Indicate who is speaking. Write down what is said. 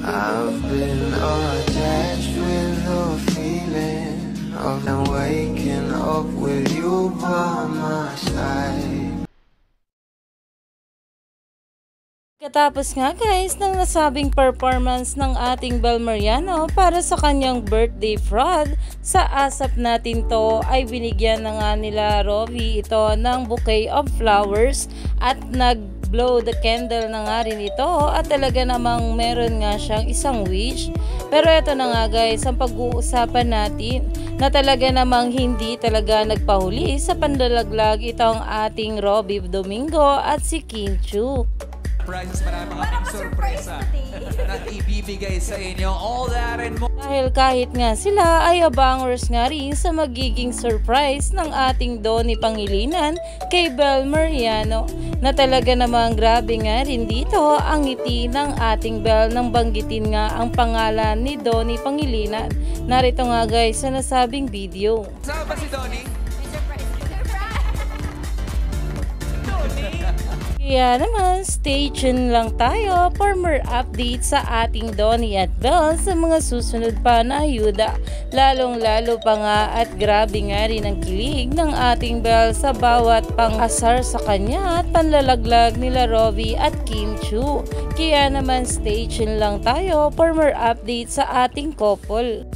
Speaker 1: I've been attached with the feeling of waking up with you by my side.
Speaker 2: Katapos nga guys ng nasabing performance ng ating Bel Mariano para sa kanyang birthday fraud, sa asap natin to ay binigyan na nga nila Rovi ito ng bouquet of flowers at nag-blow the candle na nga rin ito at talaga namang meron nga siyang isang wish. Pero ito na nga guys ang pag-uusapan natin na talaga namang hindi talaga nagpahuli sa panlalaglag itong ating Rovi Domingo at si Kim Chiu.
Speaker 3: Surprises, marami pa kaming sorpresa na ibibigay sa inyo. All that and more.
Speaker 2: Dahil kahit nga sila ay abangers nga rin sa magiging surprise ng ating Donnie Pangilinan kay Bel Mariano na talaga namang grabe nga rin dito ang ngiti ng ating Bel nang banggitin nga ang pangalan ni Donnie Pangilinan. Narito nga guys sa nasabing video.
Speaker 3: Saan ba si Donnie?
Speaker 2: Kaya naman, stay tuned lang tayo for more updates sa ating Donnie at Bel sa mga susunod pa na ayuda. Lalong-lalo pa nga at grabe nga rin ang kilig ng ating Bel sa bawat pang-asar sa kanya at panlalaglag nila Rovi at Kim Chiu. Kaya naman, stay tuned lang tayo for more updates sa ating couple.